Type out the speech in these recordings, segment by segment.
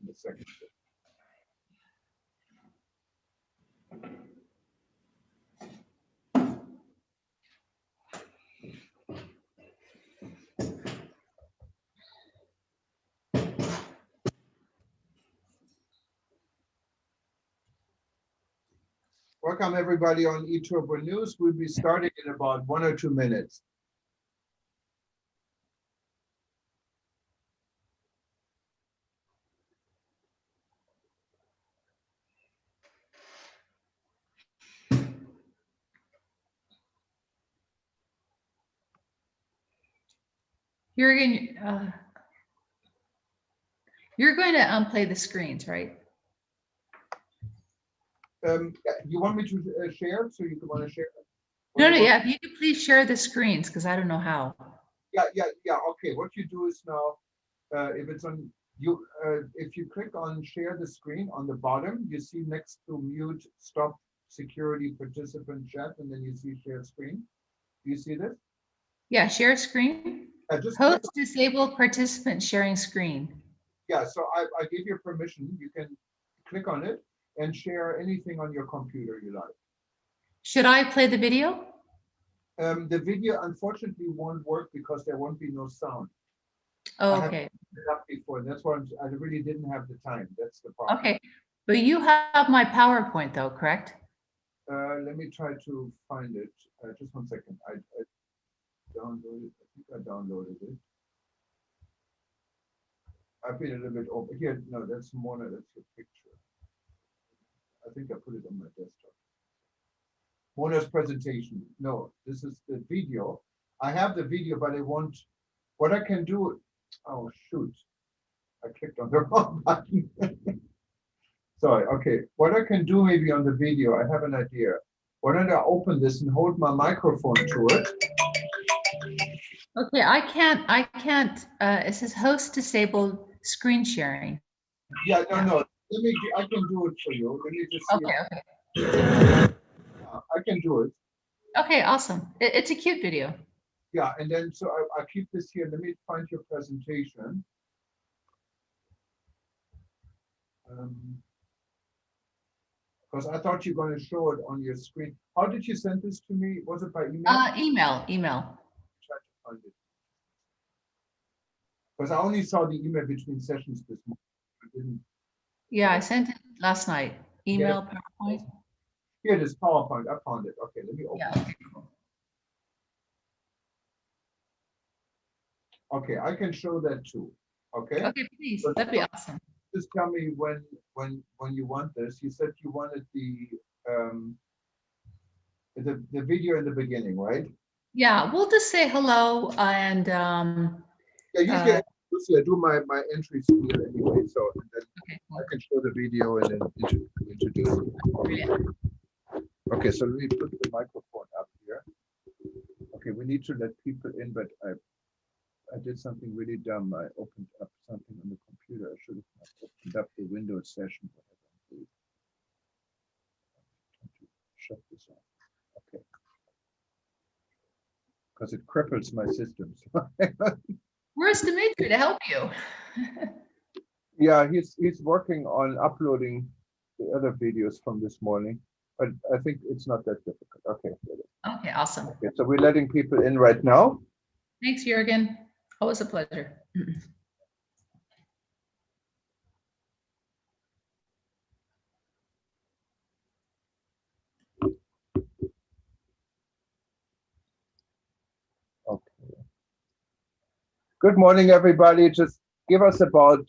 in a second. Welcome everybody on eTurbo News. We'll be starting in about 1 or 2 minutes. Jürgen, you're going to play the screens, right? You want me to share? So you want to share? No, yeah. If you could please share the screens, because I don't know how. Yeah. Okay. What you do is now, if it's on you, if you click on share the screen on the bottom, you see next to mute, stop security participant chat, and then you see share screen. Do you see this? Yeah, share screen. Just host disabled participant sharing screen. Yeah, so I give you permission. You can click on it and share anything on your computer you like. Should I play the video? The video unfortunately won't work because there won't be no sound. Oh, I okay. have it up before. That's why I really didn't have the time. That's the problem. Okay, but you have my PowerPoint though, correct? Let me try to find it. Just 1 second. I downloaded. I think I downloaded it. I've been a little bit over here. No, that's Mona. That's your picture. I think I put it on my desktop. Mona's presentation. No, this is the video. I have the video, but I want. What I can do. Oh shoot! I clicked on the wrong button. Sorry. Okay. What I can do maybe on the video. I have an idea. Why don't I open this and hold my microphone to it? Okay, I can't. It says host disabled screen sharing. Yeah, no. I can do it for you. Let me just see. Okay. I can do it. Okay, awesome. It's a cute video. Yeah, and then so I keep this here. Let me find your presentation. Because I thought you were going to show it on your screen. How did you send this to me? Was it by email? Email. Try to find it. Because I only saw the email between sessions this morning. I didn't. Yeah, I sent it last night. Email, PowerPoint. Here it is, PowerPoint. I found it. Okay, let me open it. Okay, cool. Okay, I can show that too. Okay. Okay, please. That'd be awesome. Just tell me when you want this. You said you wanted the video in the beginning, right? Yeah, we'll just say hello and Yeah, usually I do my entries here anyway, so then okay, cool. I can show the video and then introduce it. Okay, so let me put the microphone up here. Okay, we need to let people in, but I did something really dumb. I opened up something on the computer. I should have opened up the Windows session. Shut this off. Okay. Because it cripples my systems. Where's Dimitri to help you? Yeah, he's working on uploading the other videos from this morning, but I think it's not that difficult. Okay. Okay, awesome. Okay, so we're letting people in right now. Thanks, Jürgen. Always a pleasure. Okay. Good morning, everybody. Just give us about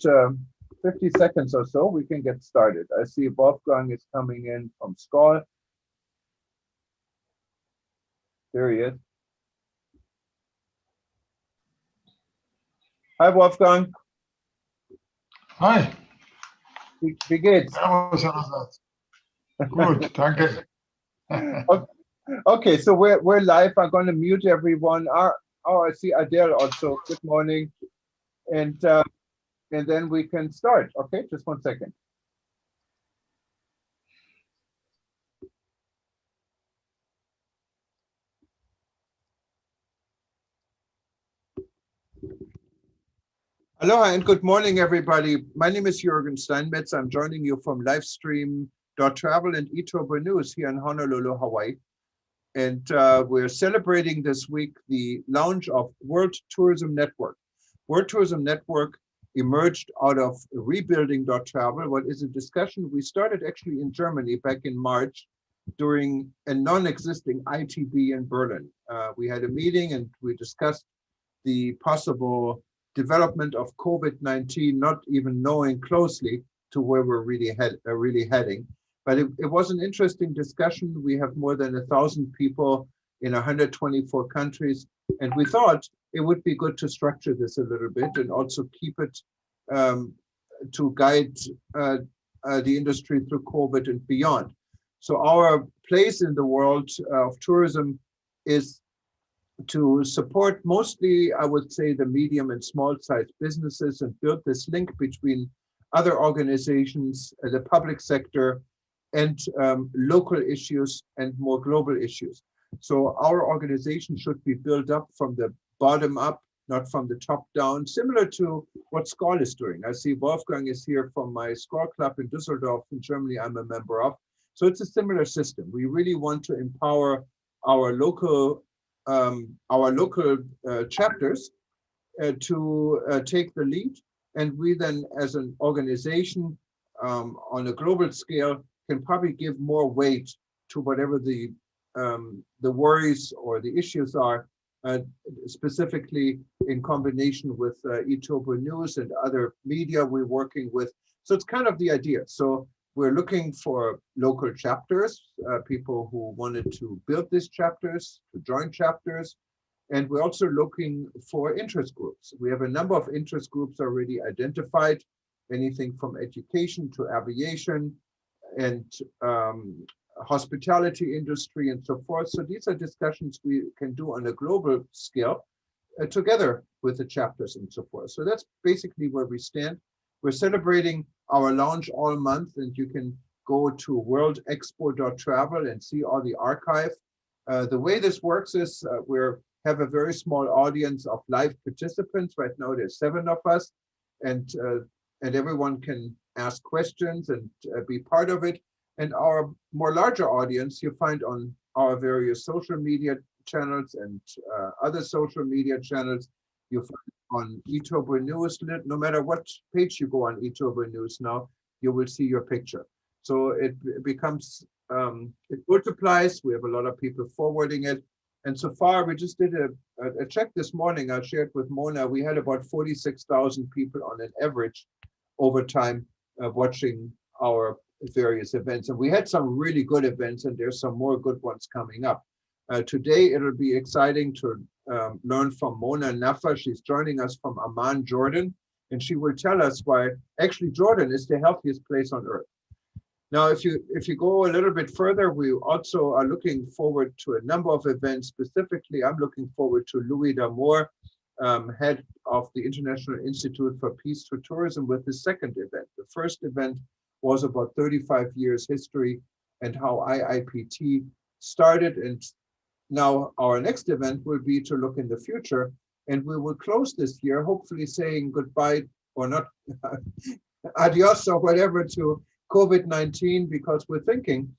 50 seconds or so. We can get started. I see Wolfgang is coming in from Skoll. There he is. Hi, Wolfgang. Hi. Wie geht's? Servus allerseits. Gut, danke. Okay, so we're live. I'm going to mute everyone. Oh, I see Adele also. Good morning, and then we can start. Okay, just 1 second. Aloha and good morning, everybody. My name is Jürgen Steinmetz. I'm joining you from Livestream.travel and Etober News here in Honolulu, Hawaii. And we're celebrating this week the launch of World Tourism Network. World Tourism Network emerged out of Rebuilding.travel, what is a discussion we started actually in Germany back in March during a non-existing ITB in Berlin. We had a meeting and we discussed the possible development of COVID-19, not even knowing closely to where we're really heading. But it was an interesting discussion. We have more than 1,000 people in 124 countries. And we thought it would be good to structure this a little bit and also keep it to guide the industry through COVID and beyond. So our place in the world of tourism is to support mostly, I would say, the medium and small sized businesses and build this link between other organizations, the public sector, and local issues and more global issues. So our organization should be built up from the bottom up, not from the top down, similar to what SCORL is doing. I see Wolfgang is here from my SCORL club in Düsseldorf in Germany I'm a member of. So it's a similar system. We really want to empower our local chapters to take the lead. And we then, as an organization on a global scale, can probably give more weight to whatever the worries or the issues are, specifically in combination with Etober News and other media we're working with. So it's kind of the idea. So we're looking for local chapters, people who wanted to build these chapters, to join chapters. And we're also looking for interest groups. We have a number of interest groups already identified, anything from education to aviation and hospitality industry and so forth. So these are discussions we can do on a global scale together with the chapters and so forth. So that's basically where we stand. We're celebrating our launch all month, and you can go to worldexpo.travel and see all the archive. The way this works is we have a very small audience of live participants. Right now there's 7 of us, and everyone can ask questions and be part of it. And our more larger audience you find on our various social media channels and other social media channels. You find on Etober News. No matter what page you go on Etober News now, you will see your picture. So it becomes, it multiplies. We have a lot of people forwarding it. And so far, we just did a check this morning. I shared with Mona, we had about 46,000 people on an average over time watching our various events. And we had some really good events, and there's some more good ones coming up. Today, it'll be exciting to learn from Mona Nafa. She's joining us from Amman, Jordan, and she will tell us why actually Jordan is the healthiest place on earth. Now, if you go a little bit further, we also are looking forward to a number of events. Specifically, I'm looking forward to Louis D'Amour, head of the International Institute for Peace through Tourism, with the second event. The first event was about 35 years history and how IIPT started. And now our next event will be to look in the future. And we will close this year, hopefully saying goodbye or not, adios or whatever to COVID-19, because we're thinking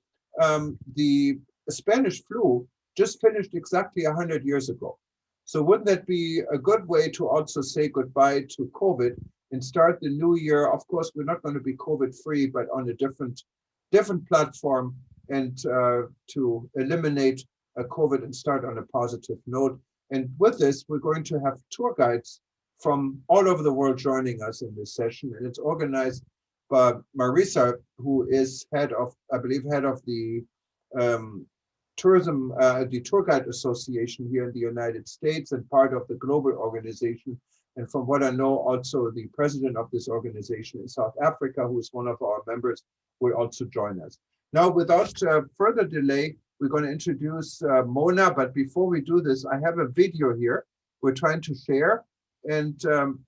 the Spanish flu just finished exactly 100 years ago. So wouldn't that be a good way to also say goodbye to COVID and start the new year? Of course, we're not going to be COVID-free, but on a different platform, and to eliminate COVID and start on a positive note. And with this, we're going to have tour guides from all over the world joining us in this session. And it's organized by Marisa, who is head of the tourism, the Tour Guide Association here in the United States, and part of the global organization. And from what I know, also the president of this organization in South Africa, who is one of our members, will also join us. Now, without further delay, we're going to introduce Mona. But before we do this, I have a video here we're trying to share. And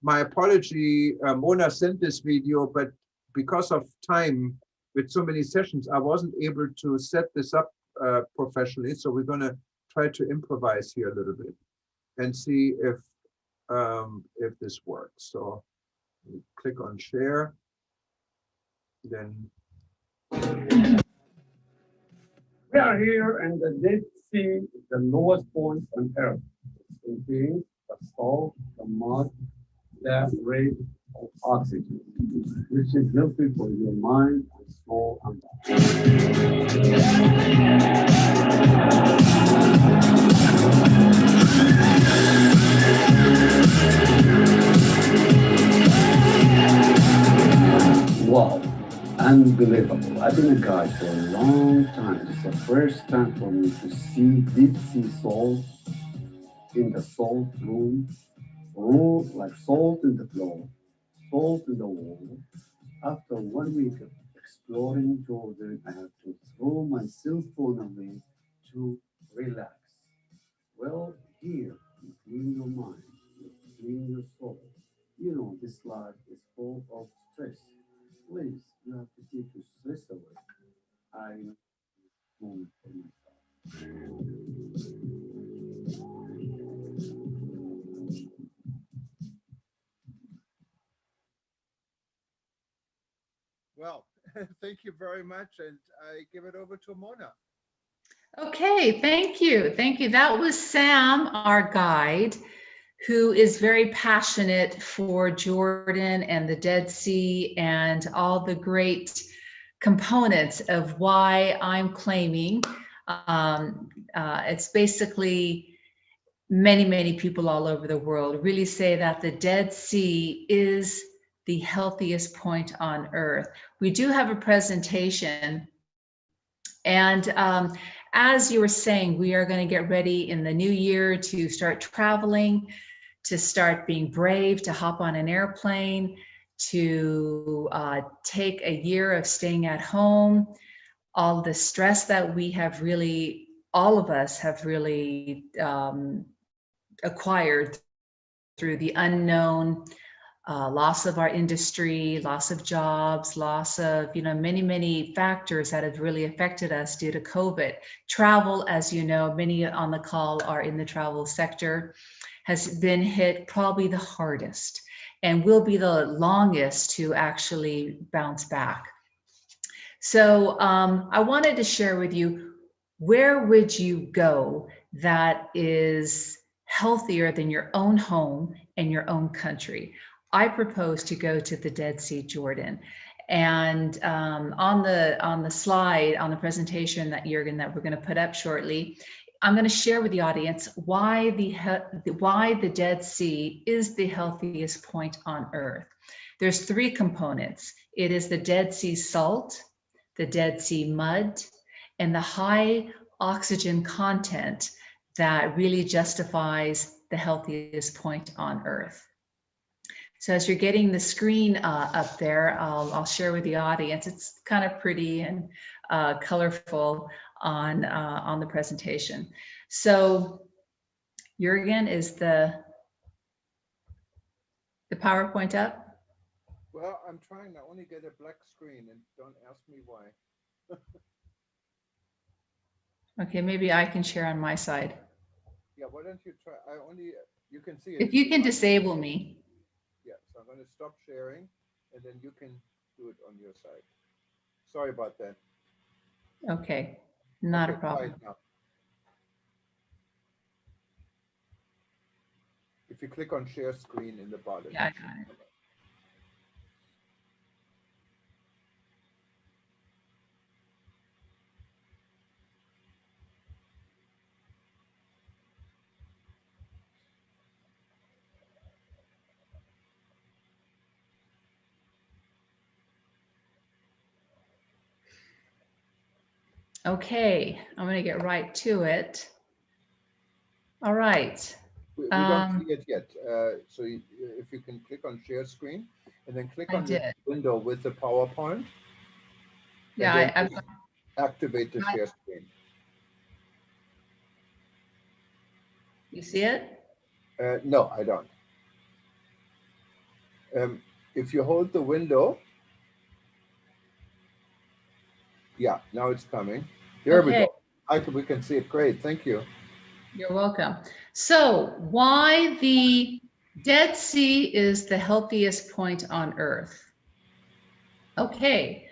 my apology, Mona sent this video, but because of time with so many sessions, I wasn't able to set this up professionally. So we're going to try to improvise here a little bit and see if this works. So You click on share, then We are here in the Dead Sea, the lowest point on Earth. It contains the salt, the mud, the rate of oxygen, which is healthy for your mind and soul and body. Wow, unbelievable. I've been a guide for a long time. It's the first time for me to see deep sea salt in the salt room, like salt in the floor, salt in the wall. After 1 week of exploring Jordan, I have to throw my cell phone away to relax. Well, here you clean your mind, you clean your soul. You know, this life is full of stress. Please, you have to take your stress away. I moment for myself. well, thank you very much, and I give it over to Mona. Okay, thank you. Thank you. That was Sam, our guide, who is very passionate for Jordan and the Dead Sea and all the great components of why I'm claiming. It's basically many people all over the world really say that the Dead Sea is the healthiest point on earth. We do have a presentation, and as you were saying, we are going to get ready in the new year to start traveling, to start being brave, to hop on an airplane, to take a year of staying at home, all the stress that we have really, all of us have really acquired through the unknown, loss of our industry, loss of jobs, loss of, many factors that have really affected us due to COVID. Travel, as you know, many on the call are in the travel sector, has been hit probably the hardest and will be the longest to actually bounce back. So I wanted to share with you, where would you go that is healthier than your own home and your own country? I propose to go to the Dead Sea, Jordan. And on the slide, on the presentation that we're going to put up shortly, I'm going to share with the audience why the Dead Sea is the healthiest point on earth. There's 3 components. It is the Dead Sea salt, the Dead Sea mud, and the high oxygen content that really justifies the healthiest point on earth. So as you're getting the screen up there, I'll share with the audience. It's kind of pretty and colorful on the presentation. So Jürgen, is the PowerPoint up? Well, I'm trying. I only get a black screen, and don't ask me why. Okay, maybe I can share on my side. Yeah, why don't you try? You can see it. If you can disable me. Yeah, so I'm going to stop sharing, and then you can do it on your side. Sorry about that. Okay, not a Okay, problem. try it now. If you click on share screen in the bottom. Yeah, I got it. Okay, I'm going to get right to it. All right. We don't see it yet. So if you can click on share screen and then click on the window with the PowerPoint. Yeah, and then activate the share screen. You see it? No, I don't. If you hold the window, yeah, now it's coming. There we go. We can see it. Great, thank you. You're welcome. So why the Dead Sea is the healthiest point on earth. Okay.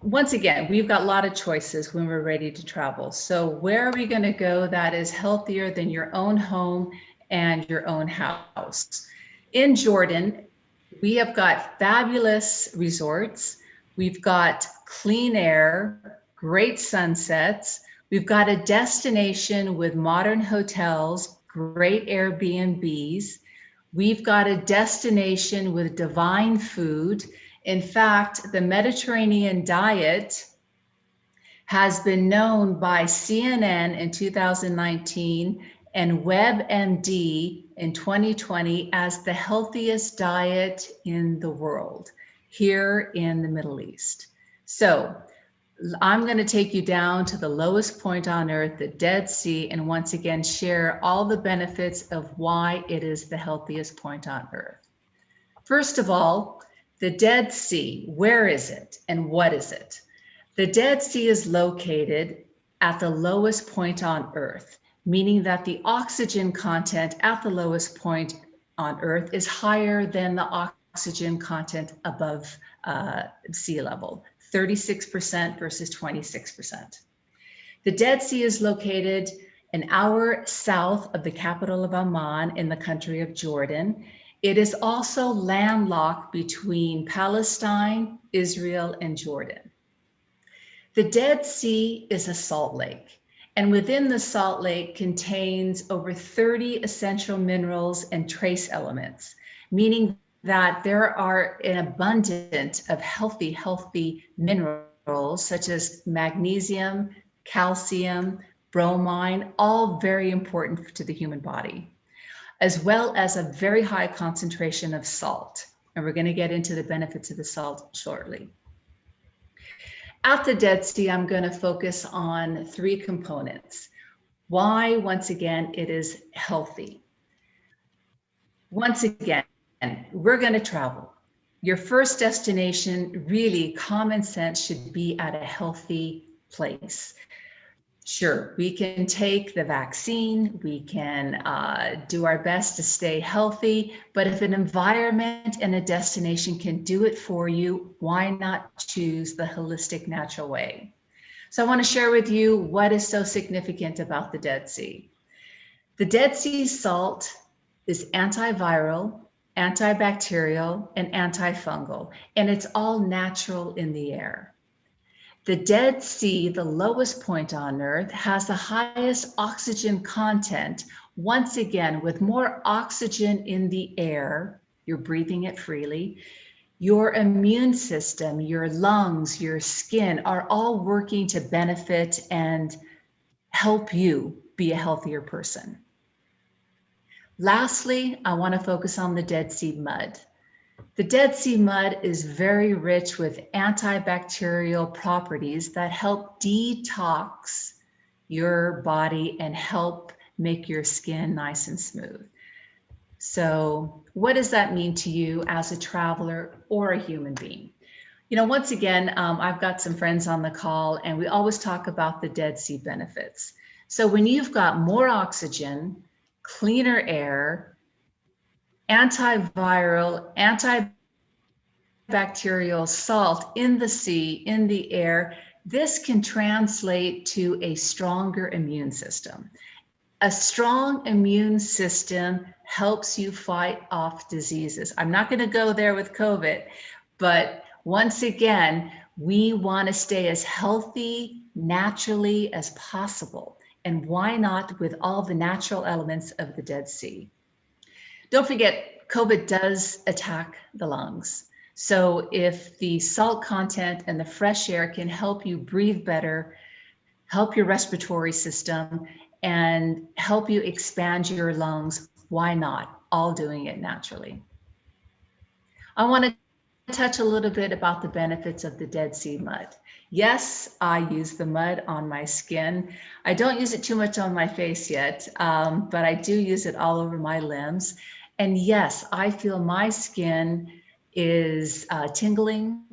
Once again, we've got a lot of choices when we're ready to travel. So where are we going to go that is healthier than your own home and your own house? In Jordan, we have got fabulous resorts. We've got clean air, great sunsets. We've got a destination with modern hotels, great Airbnbs. We've got a destination with divine food. In fact, the Mediterranean diet has been known by CNN in 2019 and WebMD in 2020 as the healthiest diet in the world here in the Middle East. So I'm going to take you down to the lowest point on earth, the Dead Sea, and once again share all the benefits of why it is the healthiest point on earth. First of all, the Dead Sea, where is it and what is it? The Dead Sea is located at the lowest point on Earth, meaning that the oxygen content at the lowest point on Earth is higher than the oxygen content above sea level, 36% versus 26%. The Dead Sea is located an hour south of the capital of Amman in the country of Jordan. It is also landlocked between Palestine, Israel, and Jordan. The Dead Sea is a salt lake, and within the salt lake contains over 30 essential minerals and trace elements, meaning that there are an abundance of healthy minerals such as magnesium, calcium, bromine, all very important to the human body, as well as a very high concentration of salt. And we're going to get into the benefits of the salt shortly. At the Dead Sea, I'm going to focus on three components. Why, once again, it is healthy. Once again, we're going to travel. Your first destination, really, common sense should be at a healthy place. Sure, we can take the vaccine, we can do our best to stay healthy, but if an environment and a destination can do it for you, why not choose the holistic, natural way? So I want to share with you what is so significant about the Dead Sea. The Dead Sea salt is antiviral, antibacterial, and antifungal, and it's all natural in the air. The Dead Sea, the lowest point on Earth, has the highest oxygen content. Once again, with more oxygen in the air, you're breathing it freely, your immune system, your lungs, your skin are all working to benefit and help you be a healthier person. Lastly, I want to focus on the Dead Sea mud. The Dead Sea mud is very rich with antibacterial properties that help detox your body and help make your skin nice and smooth. So what does that mean to you as a traveler or a human being? You know, once again, I've got some friends on the call and we always talk about the Dead Sea benefits. So when you've got more oxygen, cleaner air, antiviral, antibacterial salt in the sea, in the air, this can translate to a stronger immune system. A strong immune system helps you fight off diseases. I'm not going to go there with COVID, but once again, we want to stay as healthy naturally as possible. And why not with all the natural elements of the Dead Sea? Don't forget, COVID does attack the lungs. So if the salt content and the fresh air can help you breathe better, help your respiratory system, and help you expand your lungs, why not? All doing it naturally. I want to touch a little bit about the benefits of the Dead Sea mud. Yes, I use the mud on my skin. I don't use it too much on my face yet, but I do use it all over my limbs. And yes, I feel my skin is tingling.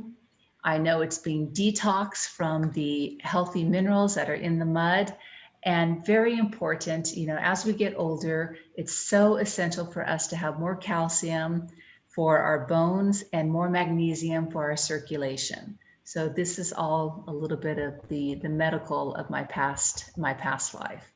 I know it's being detoxed from the healthy minerals that are in the mud. And very important, as we get older, it's so essential for us to have more calcium for our bones and more magnesium for our circulation. So this is all a little bit of the medical of my past life.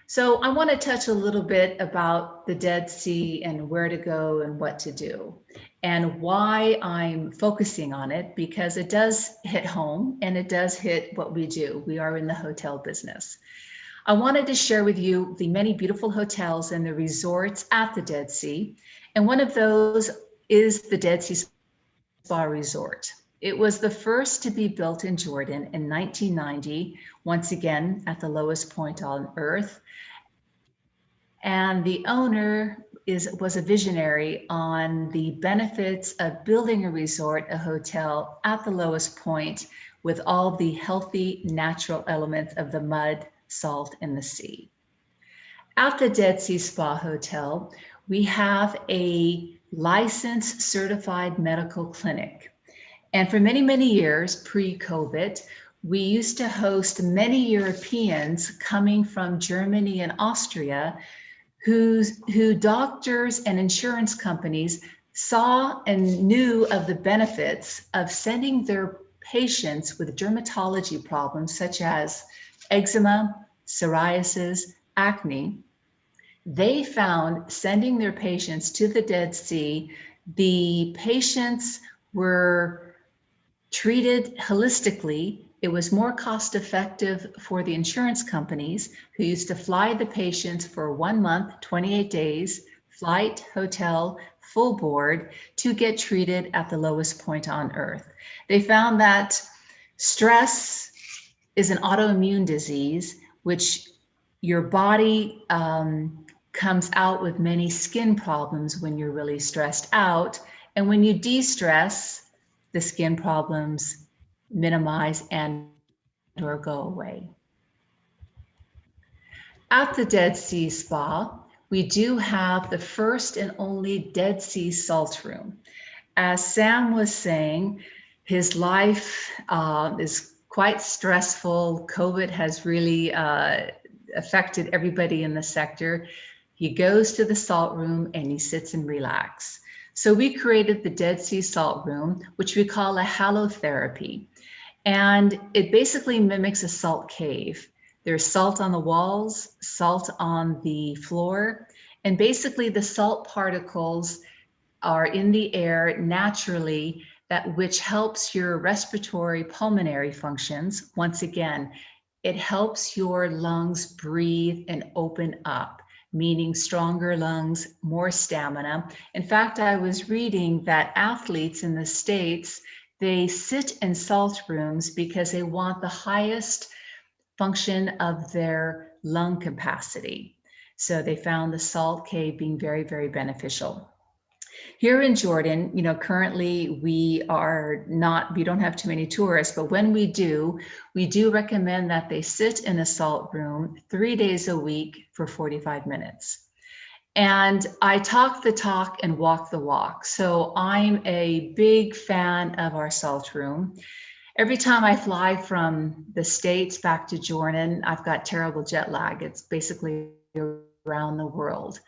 So I want to touch a little bit about the Dead Sea and where to go and what to do, and why I'm focusing on it, because it does hit home and it does hit what we do. We are in the hotel business. I wanted to share with you the many beautiful hotels and the resorts at the Dead Sea. And one of those is the Dead Sea Spa Resort. It was the first to be built in Jordan in 1990, once again at the lowest point on earth. And the owner was a visionary on the benefits of building a resort, a hotel at the lowest point with all the healthy natural elements of the mud, salt, and the sea. At the Dead Sea Spa Hotel, we have a licensed certified medical clinic. And for many, many years pre-COVID, we used to host many Europeans coming from Germany and Austria who doctors and insurance companies saw and knew of the benefits of sending their patients with dermatology problems such as eczema, psoriasis, acne. They found sending their patients to the Dead Sea, the patients were treated holistically. It was more cost effective for the insurance companies who used to fly the patients for 1 month, 28 days, flight, hotel, full board to get treated at the lowest point on earth. They found that stress is an autoimmune disease, which your body comes out with many skin problems when you're really stressed out. And when you de-stress, the skin problems minimize and or go away. At the Dead Sea Spa, we do have the first and only Dead Sea salt room. As Sam was saying, his life is quite stressful. COVID has really affected everybody in the sector. He goes to the salt room and he sits and relaxes. So we created the Dead Sea Salt Room, which we call a halotherapy. And it basically mimics a salt cave. There's salt on the walls, salt on the floor, and basically the salt particles are in the air naturally, which helps your respiratory pulmonary functions. Once again, it helps your lungs breathe and open up, meaning stronger lungs, more stamina. In fact, I was reading that athletes in the States, they sit in salt rooms because they want the highest function of their lung capacity. So they found the salt cave being very, very beneficial. Here in Jordan, currently we don't have too many tourists, but when we do recommend that they sit in a salt room 3 days a week for 45 minutes. And I talk the talk and walk the walk. So I'm a big fan of our salt room. Every time I fly from the States back to Jordan, I've got terrible jet lag. It's basically around the world.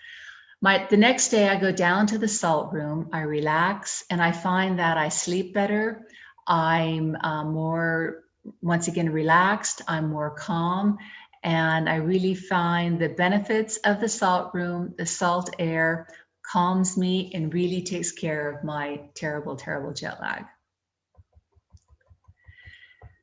The next day I go down to the salt room, I relax, and I find that I sleep better. I'm more, once again, relaxed. I'm more calm. And I really find the benefits of the salt room, the salt air calms me and really takes care of my terrible, terrible jet lag.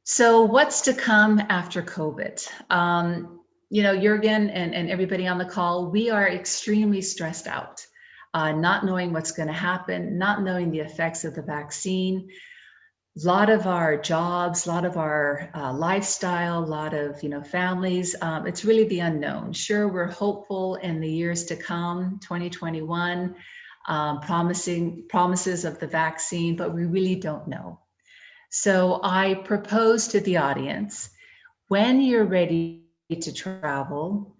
So what's to come after COVID? Jürgen and everybody on the call, we are extremely stressed out, not knowing what's going to happen, not knowing the effects of the vaccine. A lot of our jobs, a lot of our lifestyle, a lot of families, it's really the unknown. Sure, we're hopeful in the years to come, 2021, promises of the vaccine, but we really don't know. So I propose to the audience, when you're ready to travel,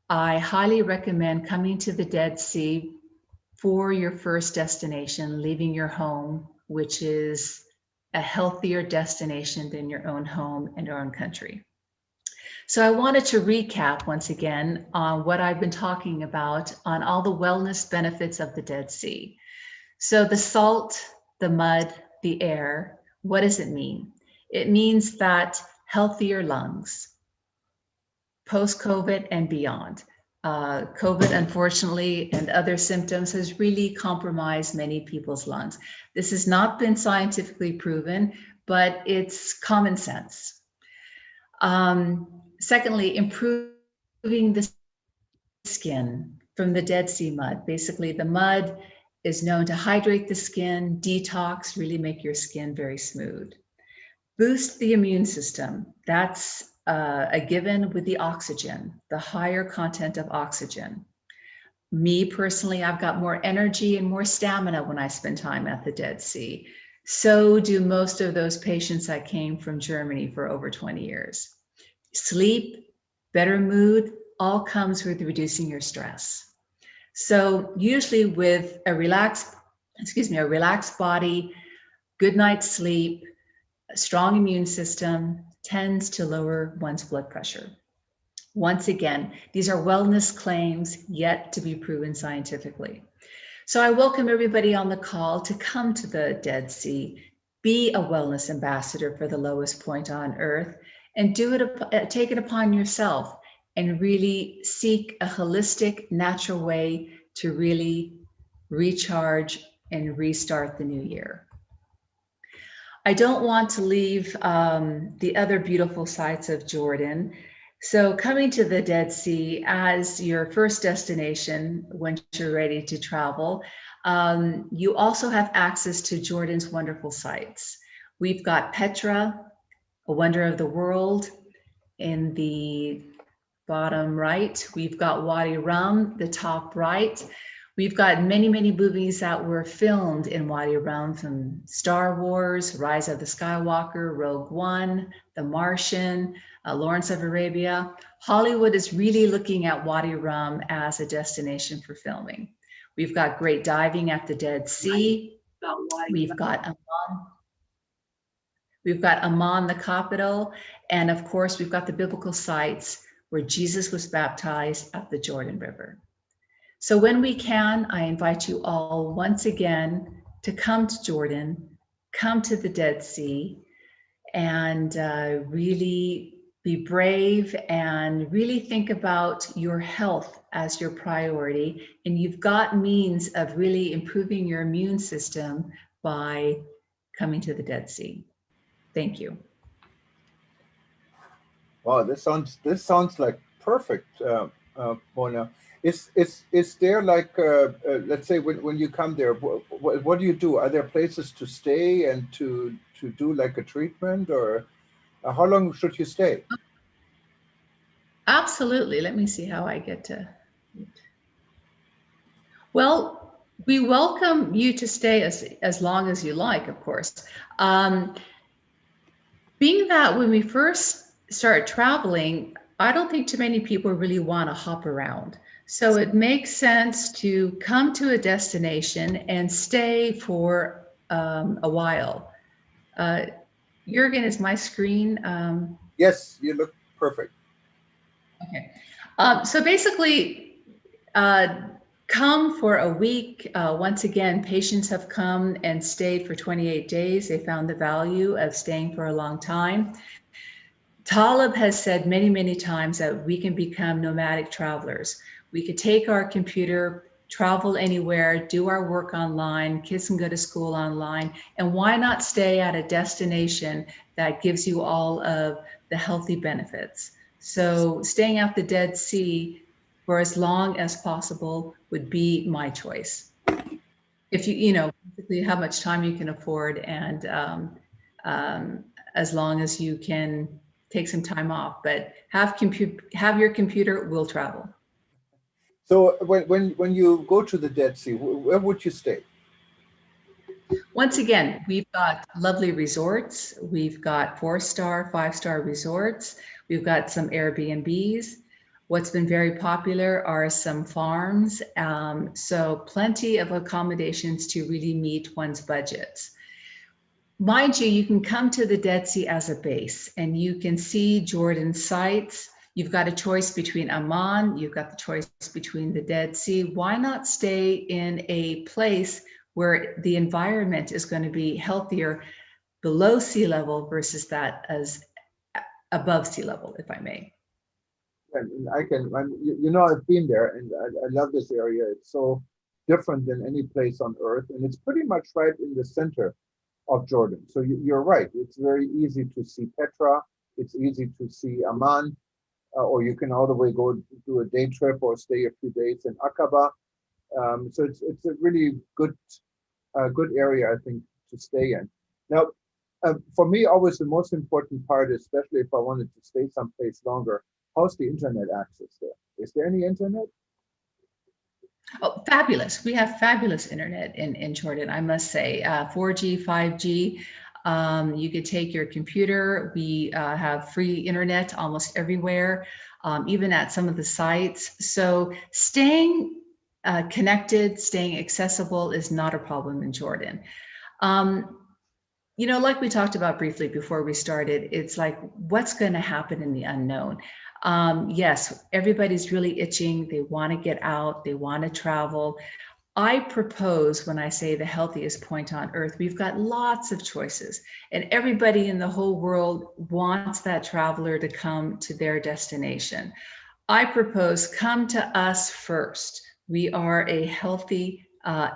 I highly recommend coming to the Dead Sea for your first destination, leaving your home, which is a healthier destination than your own home and your own country. So I wanted to recap once again on what I've been talking about on all the wellness benefits of the Dead Sea. So the salt, the mud, the air, what does it mean? It means that healthier lungs, post-COVID and beyond. COVID, unfortunately, and other symptoms has really compromised many people's lungs. This has not been scientifically proven, but it's common sense. Secondly, improving the skin from the Dead Sea mud. Basically, the mud is known to hydrate the skin, detox, really make your skin very smooth. Boost the immune system. That's a given with the oxygen, the higher content of oxygen. Me personally, I've got more energy and more stamina when I spend time at the Dead Sea. So do most of those patients that came from Germany for over 20 years. Sleep, better mood, all comes with reducing your stress. So usually with a relaxed body, good night's sleep, a strong immune system tends to lower one's blood pressure. Once again, these are wellness claims yet to be proven scientifically. So I welcome everybody on the call to come to the Dead Sea, be a wellness ambassador for the lowest point on earth, and take it upon yourself and really seek a holistic, natural way to really recharge and restart the new year. I don't want to leave the other beautiful sites of Jordan. So coming to the Dead Sea as your first destination when you're ready to travel, you also have access to Jordan's wonderful sites. We've got Petra, a wonder of the world, in the bottom right. We've got Wadi Rum, the top right. We've got many, many movies that were filmed in Wadi Rum, from Star Wars, Rise of the Skywalker, Rogue One, The Martian, Lawrence of Arabia. Hollywood is really looking at Wadi Rum as a destination for filming. We've got great diving at the Dead Sea. We've got Amman, the capital. And of course, we've got the biblical sites where Jesus was baptized at the Jordan River. So when we can, I invite you all once again to come to Jordan, come to the Dead Sea, and really be brave and really think about your health as your priority. And you've got means of really improving your immune system by coming to the Dead Sea. Thank you. Wow, this sounds like perfect, Mona. Is there like let's say when you come there, what do you do? Are there places to stay and to do like a treatment, or how long should you stay? Absolutely. Let me see how I get to. Well, we welcome you to stay as long as you like, of course. Being that when we first start traveling, I don't think too many people really want to hop around. So it makes sense to come to a destination and stay for a while. Jürgen, is my screen? Yes, you look perfect. Okay. So basically, come for a week. Once again, patients have come and stayed for 28 days. They found the value of staying for a long time. Taleb has said many, many times that we can become nomadic travelers. We could take our computer, travel anywhere, do our work online, kids can go to school online, and why not stay at a destination that gives you all of the healthy benefits? So staying at the Dead Sea for as long as possible would be my choice. If you know, basically how much time you can afford, and as long as you can take some time off, but have your computer, will travel. So when you go to the Dead Sea, where would you stay? Once again, we've got lovely resorts. We've got 4-star, 5-star resorts. We've got some Airbnbs. What's been very popular are some farms. So plenty of accommodations to really meet one's budgets. mind you, you can come to the Dead Sea as a base and you can see Jordan's sites. You've got a choice between Amman, you've got the choice between the Dead Sea. Why not stay in a place where the environment is going to be healthier below sea level versus that as above sea level, if I may? And you know, I've been there, and I love this area. It's so different than any place on earth, and it's pretty much right in the center of Jordan. So you're right. It's very easy to see Petra. It's easy to see Amman, or you can all the way go do a day trip or stay a few days in Aqaba. So it's a really good area, I think, to stay in. Now, for me, always the most important part, especially if I wanted to stay someplace longer, how's the internet access there? Is there any internet? Oh, fabulous. We have fabulous internet in Jordan, I must say. 4G, 5G. You could take your computer. We have free internet almost everywhere, even at some of the sites. So staying connected, staying accessible is not a problem in Jordan. You know, like we talked about briefly before we started, it's like, what's going to happen in the unknown? Yes, everybody's really itching. They want to get out. They want to travel. I propose, when I say the healthiest point on earth, we've got lots of choices, and everybody in the whole world wants that traveler to come to their destination. I propose, come to us first. We are a healthy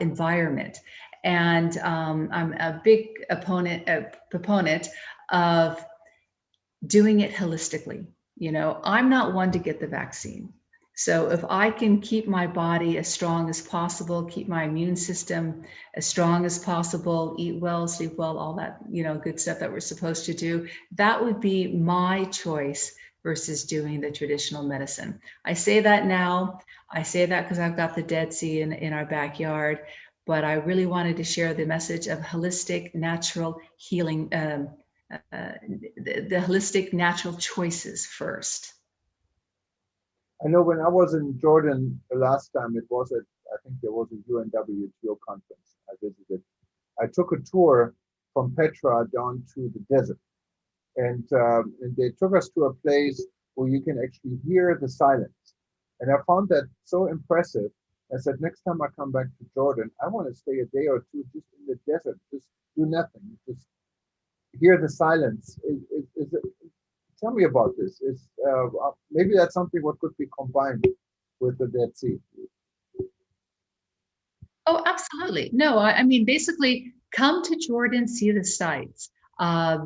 environment. And I'm a big proponent of doing it holistically. You know, I'm not one to get the vaccine. So if I can keep my body as strong as possible, keep my immune system as strong as possible, eat well, sleep well, all that, you know, good stuff that we're supposed to do, that would be my choice versus doing the traditional medicine. I say that now. I say that because I've got the Dead Sea in our backyard, but I really wanted to share the message of holistic, natural healing, the holistic natural choices first. I know when I was in Jordan the last time, I think there was a UNWTO conference I visited. I took a tour from Petra down to the desert, and they took us to a place where you can actually hear the silence. And I found that so impressive. I said, next time I come back to Jordan, I want to stay a day or two just in the desert, just do nothing, just hear the silence. Tell me about this. Maybe that's something what could be combined with the Dead Sea. Oh, absolutely. No, I mean, basically, come to Jordan, see the sights.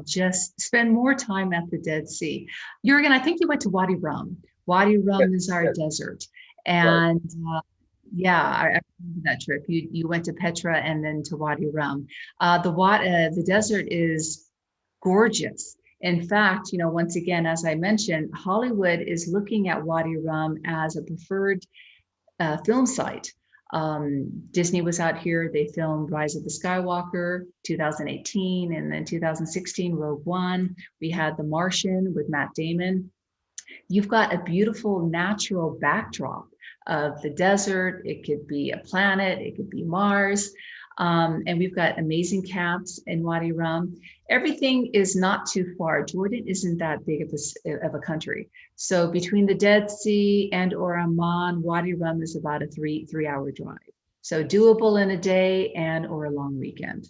Just spend more time at the Dead Sea. Jurgen, I think you went to Wadi Rum. Wadi Rum is our desert. And yeah, I remember that trip. You went to Petra and then to Wadi Rum. The desert is gorgeous. In fact, you know, once again, as I mentioned, Hollywood is looking at Wadi Rum as a preferred film site. Disney was out here. They filmed Rise of the Skywalker 2018, and then 2016 Rogue One. We had The Martian with Matt Damon. You've got a beautiful natural backdrop of the desert. It could be a planet, it could be Mars. And we've got amazing camps in Wadi Rum. Everything is not too far. Jordan isn't that big of a country. So between the Dead Sea and or Amman, Wadi Rum is about a three-hour drive. So doable in a day and or a long weekend.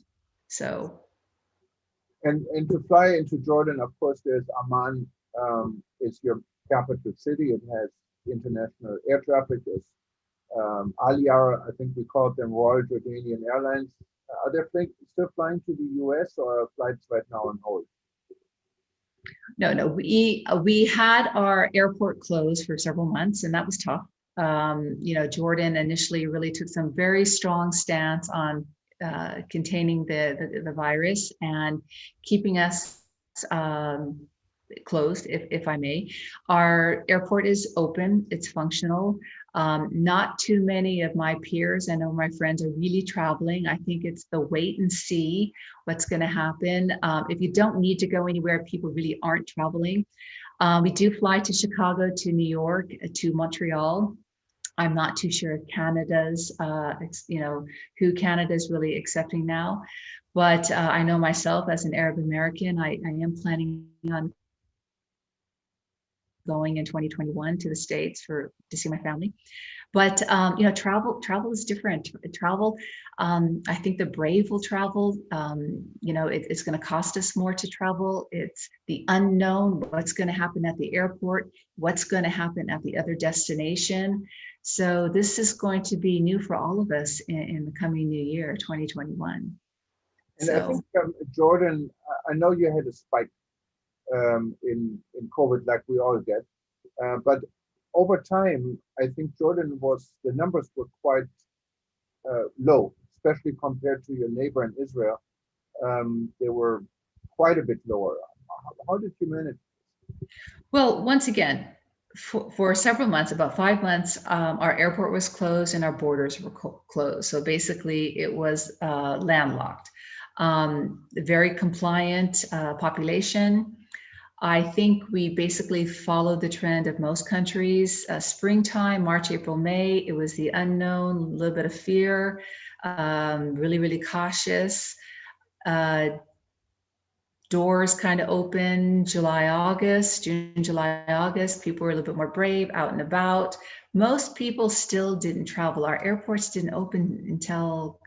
So. And to fly into Jordan, of course, there's Amman. It's your capital city. It has international air traffic. There's Aliyah, I think we called them Royal Jordanian Airlines. Are they still flying to the US, or are flights right now on hold? No, we had our airport closed for several months, and that was tough. You know, Jordan initially really took some very strong stance on containing the virus and keeping us closed, if I may. Our airport is open, it's functional. Not too many of my peers, I know my friends, are really traveling. I think it's the wait and see what's going to happen. If you don't need to go anywhere, people really aren't traveling. We do fly to Chicago, to New York, to Montreal. I'm not too sure if Canada's, who Canada's really accepting now. But I know myself as an Arab American, I am planning on going in 2021 to the States to see my family. But you know, travel is different. Travel, I think the brave will travel. You know, it's going to cost us more to travel. It's the unknown. What's going to happen at the airport? What's going to happen at the other destination? So this is going to be new for all of us in the coming new year, 2021. And I think, Jordan, I know you had a spike in COVID, like we all get, but over time, I think the numbers were quite low, especially compared to your neighbor in Israel. They were quite a bit lower. How did you manage? Well, once again, for several months, about 5 months, our airport was closed and our borders were closed. So basically, it was landlocked. Very compliant population. I think we basically followed the trend of most countries. Springtime, March, April, May, it was the unknown, a little bit of fear, really, really cautious. Doors kind of open July, August, June, July, August. People were a little bit more brave, out and about. Most people still didn't travel. Our airports didn't open until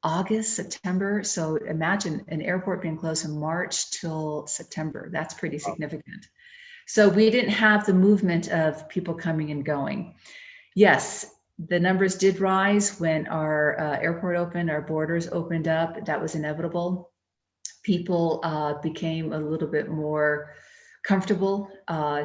August, September. So imagine an airport being closed from March till September. That's pretty significant. So we didn't have the movement of people coming and going. Yes, the numbers did rise when our airport opened, our borders opened up. That was inevitable. People became a little bit more comfortable,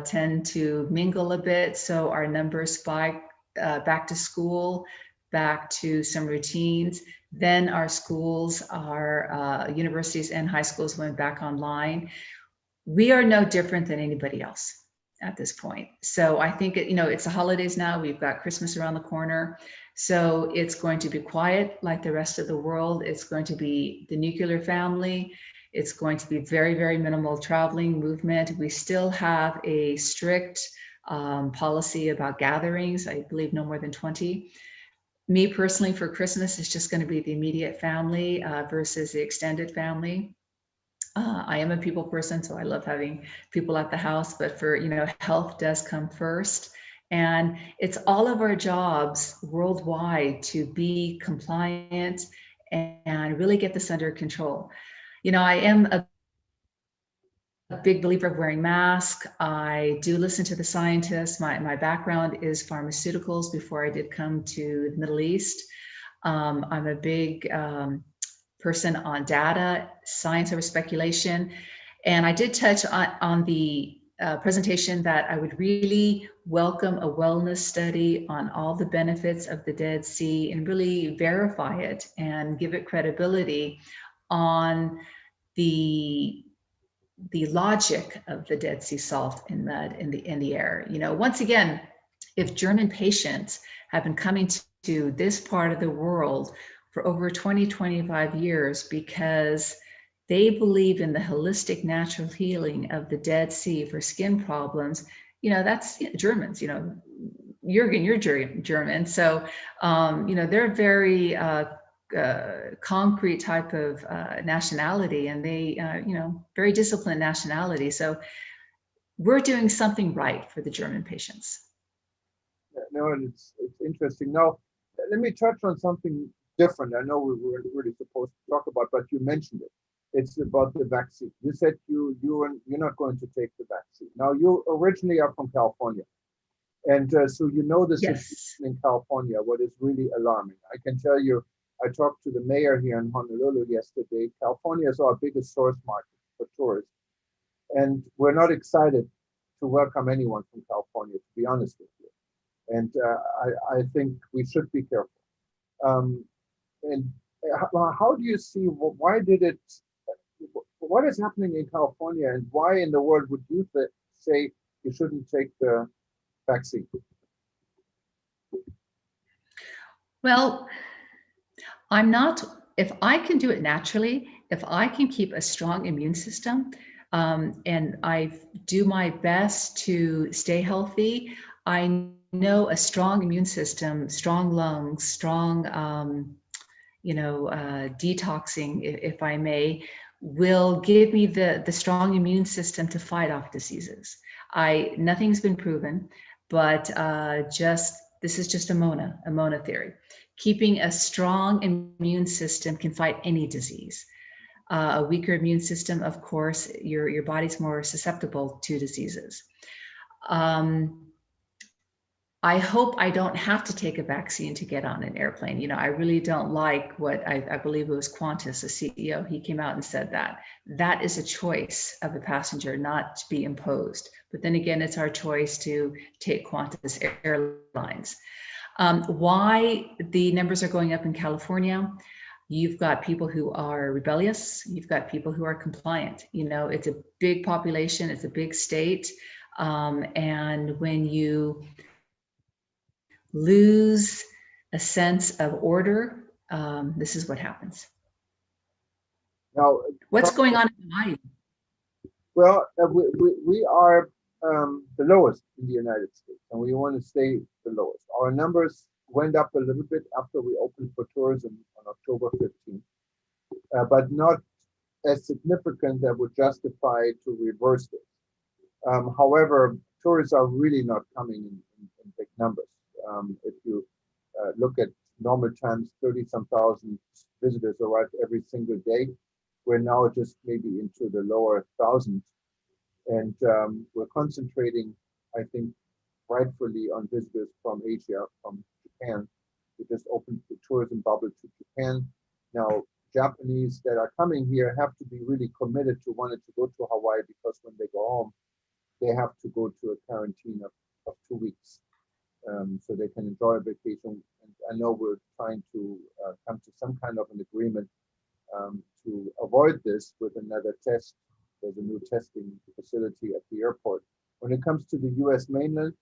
tend to mingle a bit. So our numbers spiked back to school, back to some routines. Then our schools, our universities and high schools went back online. We are no different than anybody else at this point. So I think, you know, it's the holidays now. We've got Christmas around the corner. So it's going to be quiet like the rest of the world. It's going to be the nuclear family. It's going to be very, very minimal traveling movement. We still have a strict policy about gatherings. I believe no more than 20. Me personally, for Christmas, it's just going to be the immediate family versus the extended family. I am a people person, so I love having people at the house, but for, you know, health does come first. And it's all of our jobs worldwide to be compliant and really get this under control. You know, I am a big believer of wearing masks. I do listen to the scientists. My background is pharmaceuticals before I did come to the Middle East. I'm a big person on data, science over speculation. And I did touch on the presentation that I would really welcome a wellness study on all the benefits of the Dead Sea and really verify it and give it credibility on the logic of the Dead Sea salt and mud in the air. You know, once again, if German patients have been coming to this part of the world for over 20, 25 years because they believe in the holistic natural healing of the Dead Sea for skin problems, you know, that's Germans, you know, Jürgen, you're German. So, you know, they're very concrete type of nationality, and they, you know, very disciplined nationality. So we're doing something right for the German patients. No, and it's interesting. Now, let me touch on something different. I know we weren't really supposed to talk about, but you mentioned it. It's about the vaccine. You said you're not going to take the vaccine. Now, you originally are from California, and so you know the situation in California, what is really alarming. I can tell you, I talked to the mayor here in Honolulu yesterday. California is our biggest source market for tourists, and we're not excited to welcome anyone from California, to be honest with you. And I think we should be careful. And how do you see, why did it, what is happening in California, and why in the world would you say you shouldn't take the vaccine? Well, I'm not, if I can do it naturally, if I can keep a strong immune system, and I do my best to stay healthy, I know a strong immune system, strong lungs, strong detoxing, if I may, will give me the strong immune system to fight off diseases. Nothing's been proven, but this is just a Mona theory. Keeping a strong immune system can fight any disease. A weaker immune system, of course, your body's more susceptible to diseases. I hope I don't have to take a vaccine to get on an airplane. I really don't like what I believe it was Qantas, the CEO, he came out and said that. That is a choice of the passenger, not to be imposed. But then again, it's our choice to take Qantas Airlines. Why the numbers are going up in California? You've got people who are rebellious. You've got people who are compliant. It's a big population. It's a big state. And when you lose a sense of order, this is what happens. Now, what's going on in Hawaii? Well, we are the lowest in the United States, and we want to stay the lowest. Our numbers went up a little bit after we opened for tourism on October 15th, but not as significant that would justify to reverse this. However, tourists are really not coming in big numbers. If you look at normal times, 30-some thousand visitors arrive every single day. We're now just maybe into the lower thousands. And we're concentrating, I think, rightfully on visitors from Asia, from Japan. We just opened the tourism bubble to Japan. Now, Japanese that are coming here have to be really committed to wanting to go to Hawaii, because when they go home, they have to go to a quarantine of 2 weeks. So they can enjoy a vacation. And I know we're trying to come to some kind of an agreement to avoid this with another test. There's a new testing facility at the airport. When it comes to the US mainland,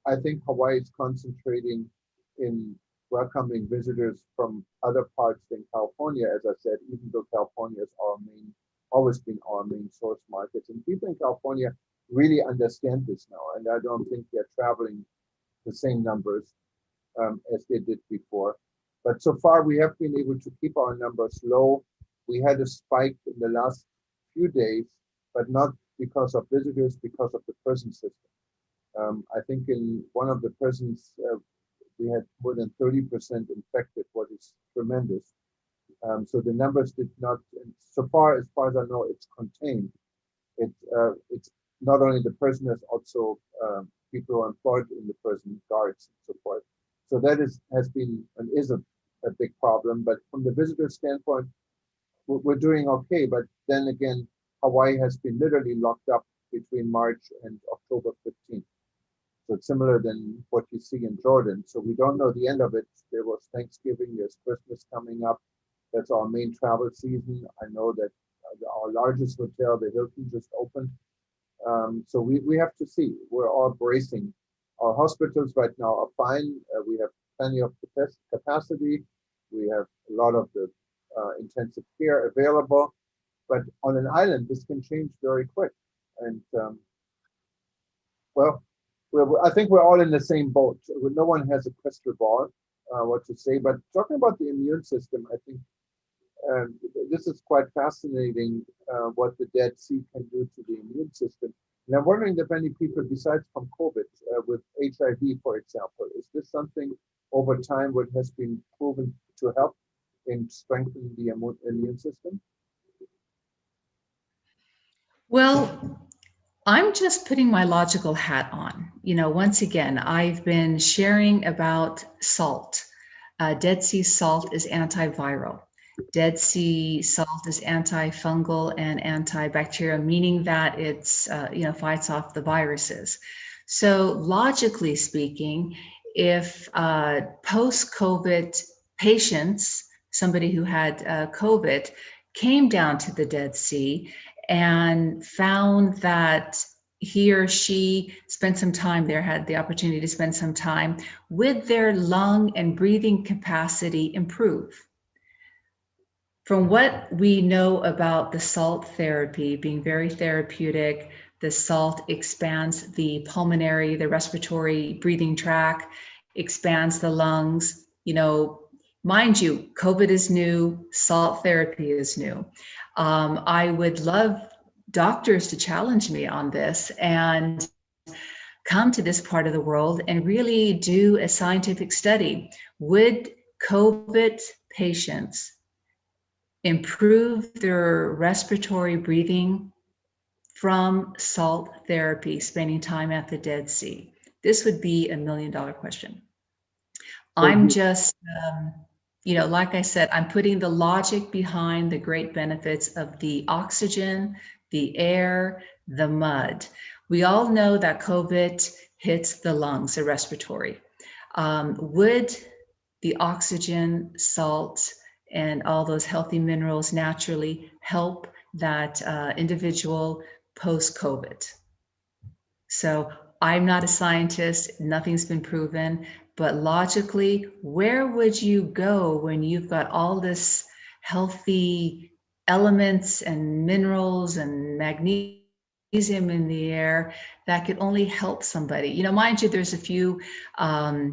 I think Hawaii is concentrating in welcoming visitors from other parts than California, as I said, even though California is always been our main source market. And people in California really understand this now, and I don't think they're traveling the same numbers as they did before. But so far, we have been able to keep our numbers low. We had a spike in the last few days, but not because of visitors, because of the prison system. I think in one of the prisons, we had more than 30% infected, what is tremendous. So the numbers did not, so far as I know, it's contained. It's not only the prisoners, also people who are employed in the prison, guards and so forth. So that has been and is a big problem. But from the visitor standpoint, we're doing okay. But then again, Hawaii has been literally locked up between March and October 15th. So it's similar than what you see in Jordan. So we don't know the end of it. There was Thanksgiving, there's Christmas coming up. That's our main travel season. I know that our largest hotel, the Hilton, just opened. So we have to see. We're all bracing. Our hospitals right now are fine. We have plenty of capacity. We have a lot of the intensive care available. But on an island, this can change very quick. And well, I think we're all in the same boat. No one has a crystal ball, what to say. But talking about the immune system, I think this is quite fascinating, what the Dead Sea can do to the immune system. And I'm wondering if any people, besides from COVID, with HIV, for example, is this something over time what has been proven to help in strengthening the immune system? Well, I'm just putting my logical hat on. Once again, I've been sharing about salt. Dead Sea salt is antiviral. Dead Sea salt is antifungal and antibacterial, meaning that it's, fights off the viruses. So logically speaking, if post-COVID patients, somebody who had COVID, came down to the Dead Sea and found that he or she spent some time there, had the opportunity to spend some time, with their lung and breathing capacity improve. From what we know about the salt therapy being very therapeutic, the salt expands the pulmonary, the respiratory breathing tract, expands the lungs. mind you, COVID is new, salt therapy is new. I would love doctors to challenge me on this and come to this part of the world and really do a scientific study. Would COVID patients improve their respiratory breathing from salt therapy, spending time at the Dead Sea? This would be $1 million question. I'm just, like I said, I'm putting the logic behind the great benefits of the oxygen, the air, the mud. We all know that COVID hits the lungs, the respiratory. Would the oxygen, salt, and all those healthy minerals naturally help that individual post-COVID? So I'm not a scientist, nothing's been proven, but logically, where would you go when you've got all this healthy elements and minerals and magnesium in the air that could only help somebody? Mind you, there's a few, not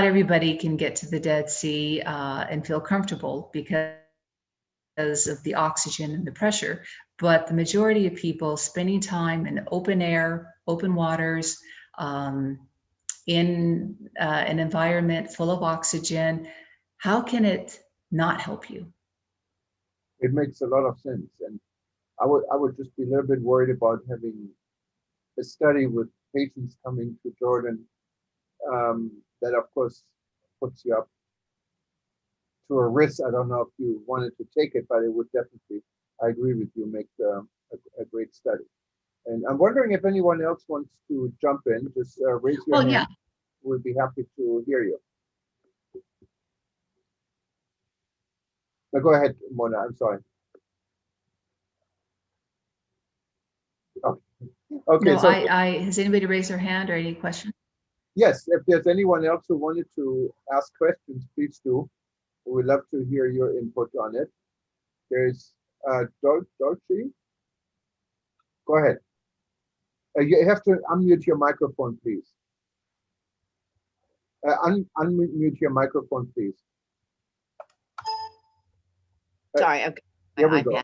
everybody can get to the Dead Sea and feel comfortable because of the oxygen and the pressure, but the majority of people spending time in open air, open waters, in an environment full of oxygen, how can it not help you? It makes a lot of sense. And I would just be a little bit worried about having a study with patients coming to Jordan that of course puts you up to a risk. I don't know if you wanted to take it, but it would definitely, I agree with you, make a great study. And I'm wondering if anyone else wants to jump in, just raise your hand. Yeah. We'll be happy to hear you. Now go ahead, Mona, I'm sorry. Okay, no, so has anybody raised their hand or any questions? yes, if there's anyone else who wanted to ask questions, please do. We'd love to hear your input on it. There's Dolce. Go ahead. You have to unmute your microphone, please. Unmute your microphone, please. Sorry, okay. Here we go.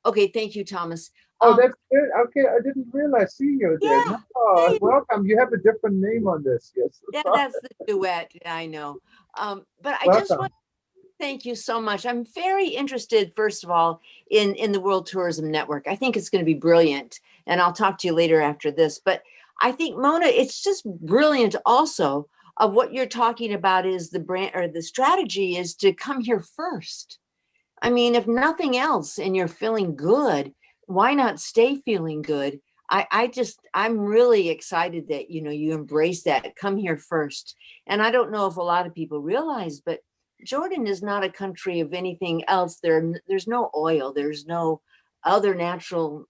Okay, thank you, Thomas. Oh, that's good. Okay, I didn't realize seeing you there. Yeah, Oh, hey. welcome. You have a different name on this. Yes. Yeah, that's the duet. I know. But I just want to thank you so much. I'm very interested, first of all, in the World Tourism Network. I think it's going to be brilliant, and I'll talk to you later after this. But I think, Mona, it's just brilliant also of what you're talking about is the brand or the strategy is to come here first. I mean, if nothing else and you're feeling good, why not stay feeling good? I'm really excited that, you embrace that, come here first. And I don't know if a lot of people realize, but Jordan is not a country of anything else. There's no oil, there's no other natural,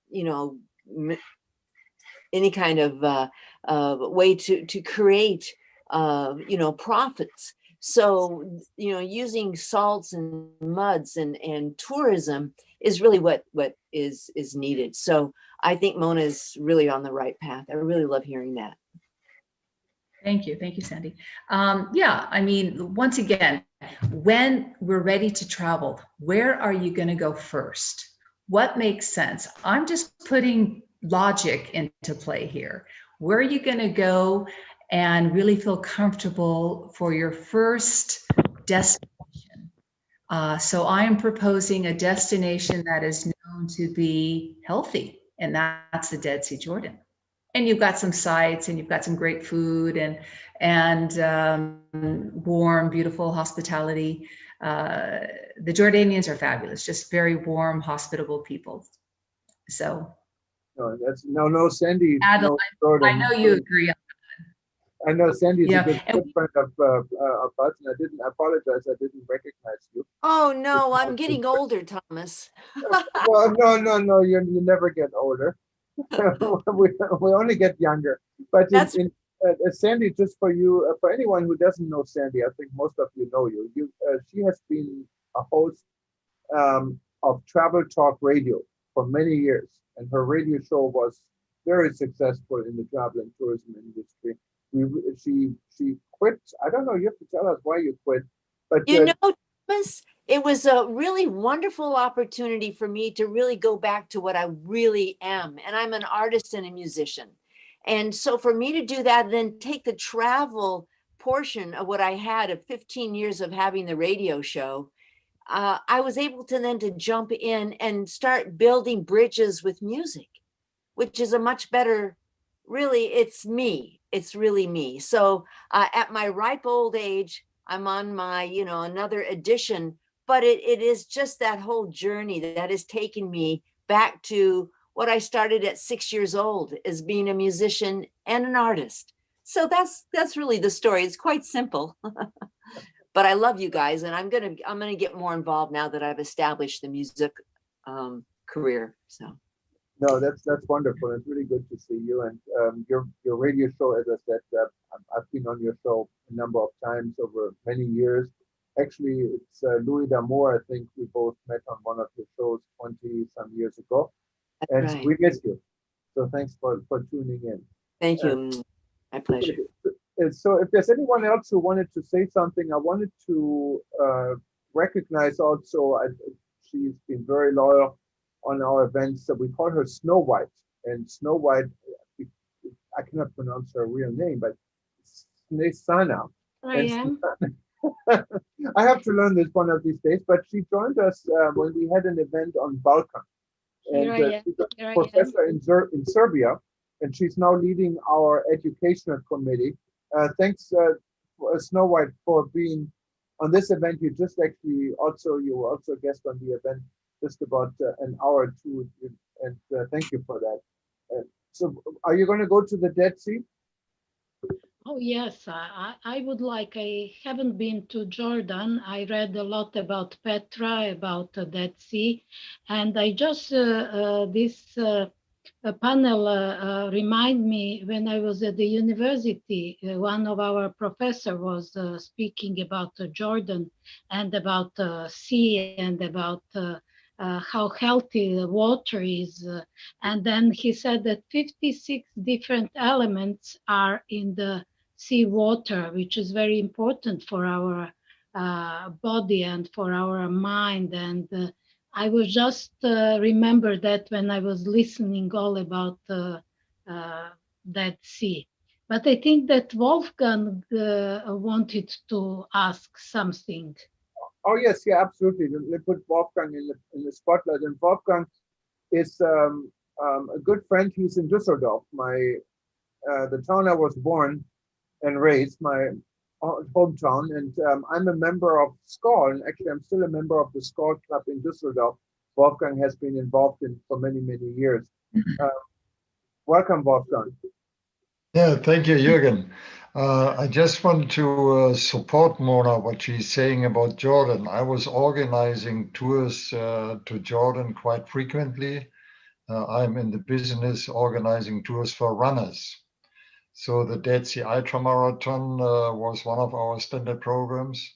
any kind of way to create, profits. So, using salts and muds and tourism is really what is needed. So I think Mona is really on the right path. I really love hearing that. Thank you, Sandy. Yeah, I mean, once again, when we're ready to travel, where are you going to go first? What makes sense? I'm just putting logic into play here. Where are you going to go and really feel comfortable for your first destination? So I am proposing a destination that is known to be healthy, and that's the Dead Sea, Jordan. And you've got some sites, and you've got some great food, and warm, beautiful hospitality. The Jordanians are fabulous, just very warm, hospitable people. So. No, Sandy. Adel, I know you agree. I know Sandy is Yeah. a good friend of us, and I apologize, I didn't recognize you. Oh no, I'm getting older, Thomas. Well, no, you never get older. we only get younger. But Sandy, just for you, for anyone who doesn't know Sandy, I think most of you know you. She has been a host of Travel Talk Radio for many years, and her radio show was very successful in the travel and tourism industry. she quit. I don't know. You have to tell us why you quit. But You know, Thomas, it was a really wonderful opportunity for me to really go back to what I really am. And I'm an artist and a musician. And so for me to do that, then take the travel portion of what I had of 15 years of having the radio show, I was able to then to jump in and start building bridges with music, which is a much better, really, it's me. It's really me. So at my ripe old age, I'm on my, another edition, but it is just that whole journey that has taken me back to what I started at 6 years old as being a musician and an artist. So that's really the story. It's quite simple. But I love you guys, and I'm gonna get more involved now that I've established the music career. So. no, that's wonderful. It's really good to see you and your radio show. As I said, I've been on your show a number of times over many years. Actually, it's Louis D'Amour. I think we both met on one of your shows 20 some years ago, and Right. we missed you. So thanks for tuning in. Thank you. My pleasure. So if there's anyone else who wanted to say something, I wanted to recognize also, she's been very loyal on our events. So we call her Snow White. And Snow White, I cannot pronounce her real name, but Snesana. I am. I have to learn this one of these days, but she joined us when we had an event on Balkan. And she's a professor in Serbia, and she's now leading our educational committee. Thanks, Snow White, for being on this event. You were also a guest on the event just about an hour or two, and thank you for that. So are you going to go to the Dead Sea? Oh, yes, I would like. I haven't been to Jordan. I read a lot about Petra, about the Dead Sea, and I just, this panel remind me when I was at the university, one of our professor was speaking about Jordan and about sea and about how healthy the water is. And then he said that 56 different elements are in the sea water, which is very important for our body and for our mind. And I was just remember that when I was listening all about that sea. But I think that Wolfgang wanted to ask something. Oh yes, yeah, absolutely. Let's put Wolfgang in the spotlight. And Wolfgang is a good friend. He's in Düsseldorf, the town I was born and raised, my hometown. And I'm a member of SCOL, and actually I'm still a member of the SCOL club in Düsseldorf. Wolfgang has been involved in for many, many years. Welcome, Wolfgang. Yeah, thank you, Jürgen. I just want to support Mona, what she's saying about Jordan. I was organizing tours to Jordan quite frequently. I'm in the business organizing tours for runners. So the Dead Sea Ultra Marathon was one of our standard programs.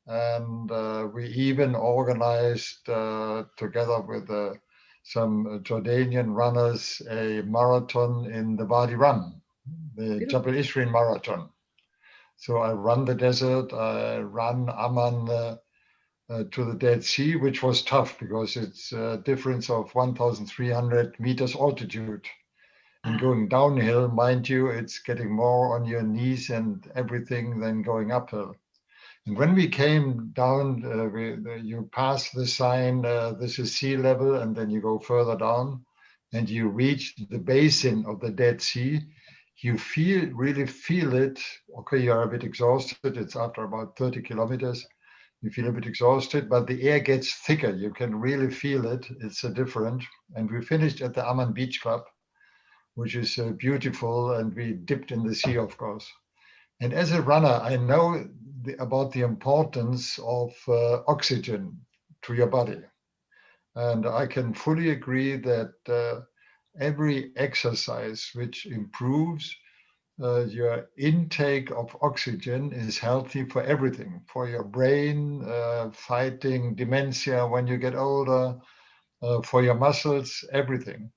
And we even organized together with some Jordanian runners a marathon in the Wadi Rum, the Jabal Ishrin Marathon. So I run the desert, I ran Amman to the Dead Sea, which was tough because it's a difference of 1,300 meters altitude. And going downhill, mind you, it's getting more on your knees and everything than going uphill. And when we came down, you pass the sign, this is sea level, and then you go further down and you reach the basin of the Dead Sea. You really feel it. Okay, you're a bit exhausted. It's after about 30 kilometers. You feel a bit exhausted, but the air gets thicker. You can really feel it. It's different. And we finished at the Amman Beach Club, which is beautiful. And we dipped in the sea, of course. And as a runner, I know about the importance of oxygen to your body. And I can fully agree that every exercise which improves your intake of oxygen is healthy for everything, for your brain, fighting dementia when you get older, for your muscles, everything.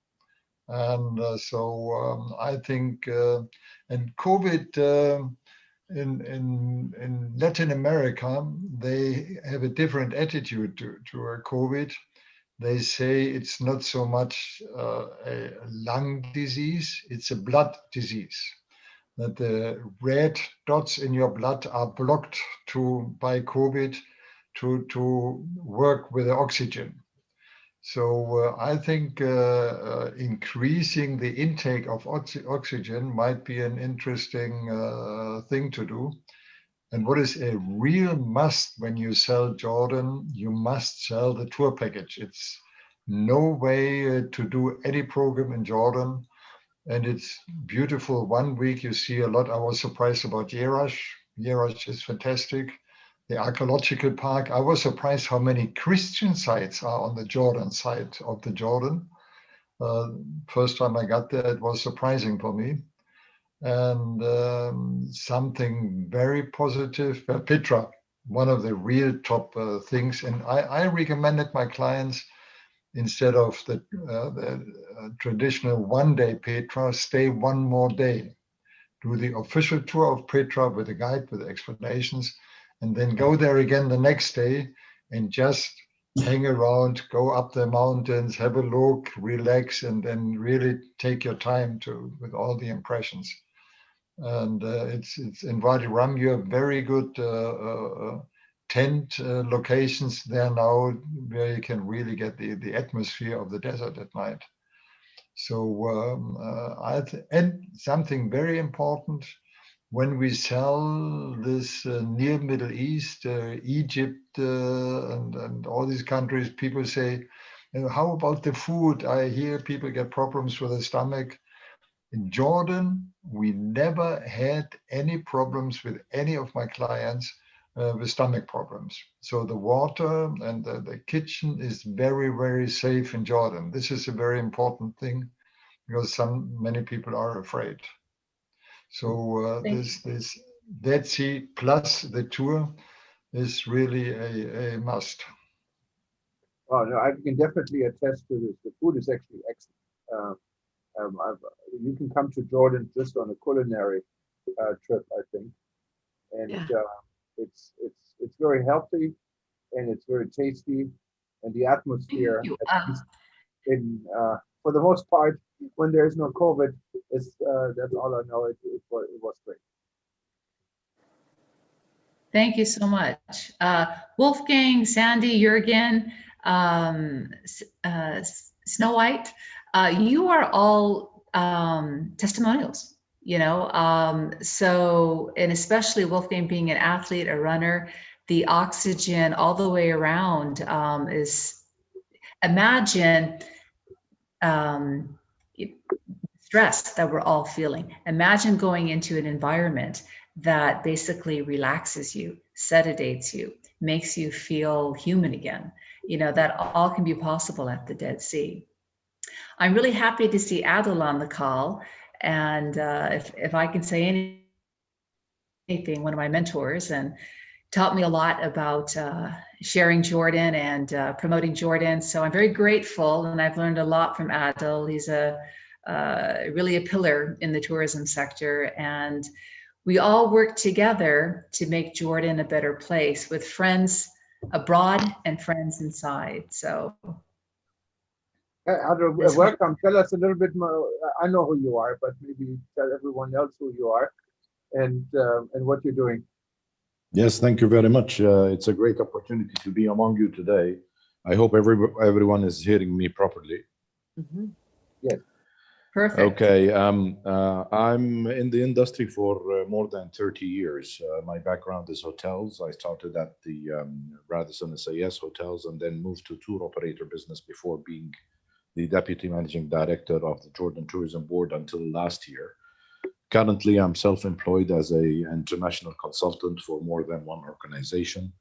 And I think, and COVID in Latin America, they have a different attitude to COVID. They say it's not so much a lung disease, it's a blood disease. That the red dots in your blood are blocked by COVID to work with the oxygen. So I think increasing the intake of oxygen might be an interesting thing to do. And what is a real must when you sell Jordan, you must sell the tour package. It's no way to do any program in Jordan. And it's beautiful. 1 week you see a lot. I was surprised about Jerash. Jerash is fantastic. The archaeological park. I was surprised how many Christian sites are on the Jordan side of the Jordan. First time I got there, it was surprising for me. And something very positive, Petra, one of the real top things. And I recommended my clients, instead of the traditional one-day Petra, stay one more day. Do the official tour of Petra with a guide, with explanations, and then go there again the next day and just hang around, go up the mountains, have a look, relax, and then really take your time with all the impressions. And it's in Wadi Rum, you have very good tent locations there now where you can really get the atmosphere of the desert at night. So and something very important, when we sell this near Middle East, Egypt, and all these countries, people say, how about the food? I hear people get problems with the stomach. In Jordan, we never had any problems with any of my clients with stomach problems. So the water and the kitchen is very, very safe in Jordan. This is a very important thing because many people are afraid. So this Dead Sea plus the tour is really a must. Oh no, I can definitely attest to this. The food is actually excellent. You can come to Jordan just on a culinary trip, I think, and it's very healthy and it's very tasty, and the atmosphere, in for the most part, when there is no COVID, is that's all I know. It was great. Thank you so much. Wolfgang, Sandy, Jürgen, Snow White, you are all testimonials, so, and especially Wolfgang being an athlete, a runner, the oxygen all the way around is, imagine stress that we're all feeling. Imagine going into an environment that basically relaxes you, sedates you, makes you feel human again. That all can be possible at the Dead Sea. I'm really happy to see Adil on the call. And if I can say anything, one of my mentors, and taught me a lot about sharing Jordan and promoting Jordan. So I'm very grateful, and I've learned a lot from Adil. He's really a pillar in the tourism sector, and we all work together to make Jordan a better place, with friends abroad and friends inside. So Adil, welcome. Tell us a little bit more. I know who you are, but maybe tell everyone else who you are and what you're doing. Yes, thank you very much. It's a great opportunity to be among you today. I hope everyone is hearing me properly. Mm-hmm. Yes. Perfect. Okay. I'm in the industry for more than 30 years. My background is hotels. I started at the Radisson SAS hotels and then moved to tour operator business before being the deputy managing director of the Jordan Tourism Board until last year. Currently, I'm self-employed as an international consultant for more than one organization,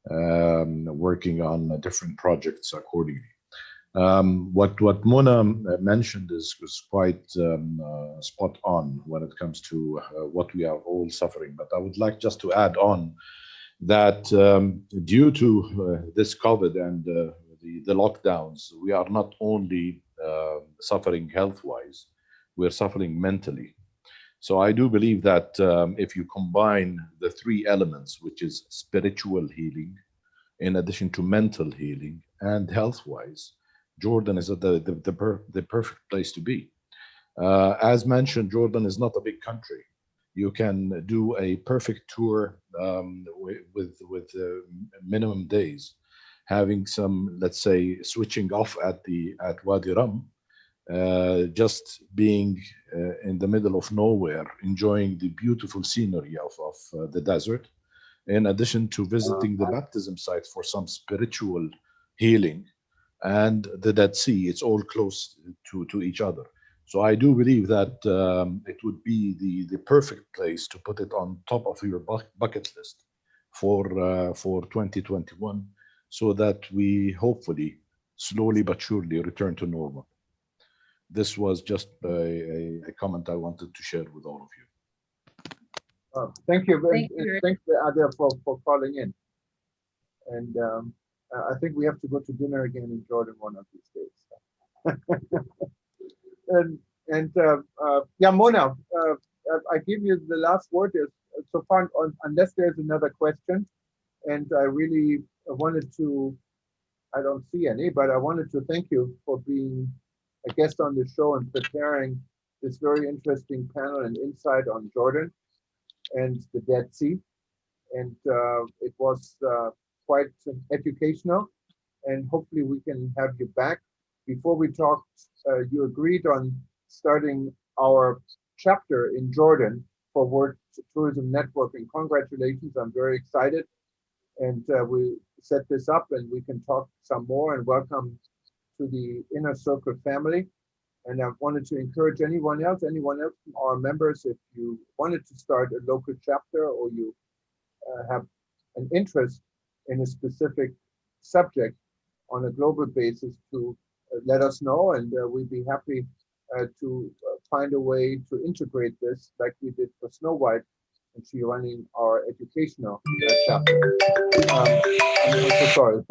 working on different projects accordingly. What Mona mentioned is quite spot on when it comes to what we are all suffering. But I would like just to add on that due to this COVID and the lockdowns, we are not only suffering health-wise, we're suffering mentally. So I do believe that if you combine the three elements, which is spiritual healing, in addition to mental healing and health-wise, Jordan is the perfect place to be. As mentioned, Jordan is not a big country. You can do a perfect tour with minimum days, having some, let's say, switching off at Wadi Rum, just being in the middle of nowhere, enjoying the beautiful scenery of the desert, in addition to visiting the baptism site for some spiritual healing, and the Dead Sea. It's all close to each other. So I do believe that it would be the perfect place to put it on top of your bucket list for 2021, so that we hopefully slowly but surely return to normal. This was just a comment I wanted to share with all of you. Thank you. Thank you. Thanks, Adel, for calling in. And I think we have to go to dinner again in Jordan one of these days. Yeah, Mona, I give you the last word. So far, unless there's another question, and I really wanted to, I don't see any, but I wanted to thank you for being a guest on the show and preparing this very interesting panel and insight on Jordan and the Dead Sea. And it was quite educational, and hopefully we can have you back. Before we talked, you agreed on starting our chapter in Jordan for World Tourism Networking. Congratulations, I'm very excited. And we set this up and we can talk some more, and welcome to the Inner Circle family. And I wanted to encourage anyone else from our members, if you wanted to start a local chapter or you have an interest in a specific subject on a global basis, to let us know, and we'd be happy to find a way to integrate this like we did for Snow White, and she running our educational chapter. I'm so sorry.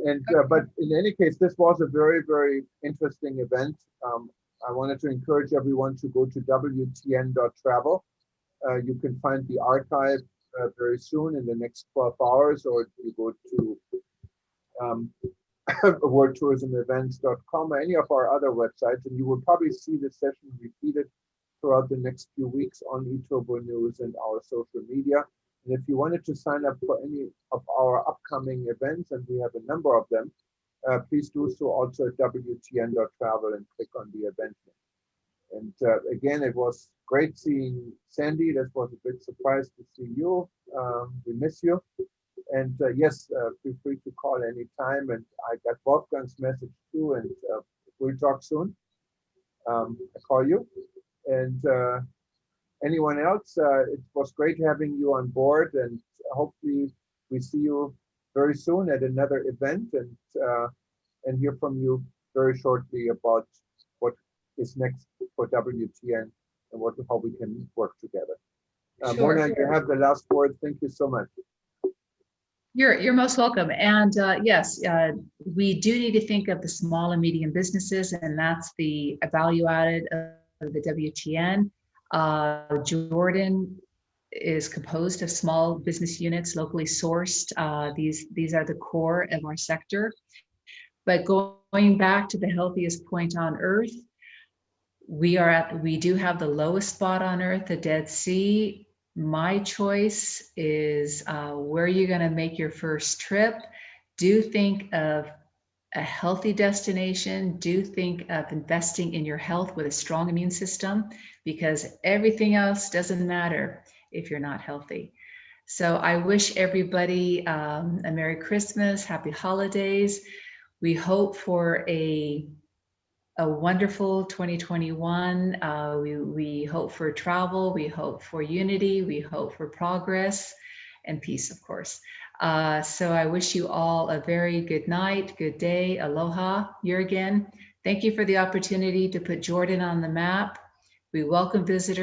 And but in any case, this was a very, very interesting event. I wanted to encourage everyone to go to wtn.travel. You can find the archive very soon in the next 12 hours, or you go to worldtourismevents.com or any of our other websites, and you will probably see the session repeated throughout the next few weeks on eTurbo News and our social media. And if you wanted to sign up for any of our upcoming events, and we have a number of them, please do so also at wtn.travel and click on the event link. And again, it was great seeing Sandy. That was a big surprise to see you. We miss you. And yes, feel free to call anytime. And I got Wolfgang's message too, and we'll talk soon. I call you. And anyone else, it was great having you on board, and hopefully we see you very soon at another event, and hear from you very shortly about what is next for WTN and how we can work together. Sure. Mona, you have the last word. Thank you so much. You're most welcome. And yes, we do need to think of the small and medium businesses, and that's the value added of the WTN. Jordan is composed of small business units, locally sourced. These are the core of our sector. But going back to the healthiest point on earth, we do have the lowest spot on earth, the Dead Sea. My choice is where you're going to make your first trip. Do think of a healthy destination. Do think of investing in your health with a strong immune system, because everything else doesn't matter if you're not healthy. So I wish everybody a Merry Christmas, Happy Holidays. We hope for a wonderful 2021. We hope for travel. We hope for unity. We hope for progress and peace, of course. So I wish you all a very good night, good day. Aloha, Jürgen. Thank you for the opportunity to put Jordan on the map. We welcome visitors.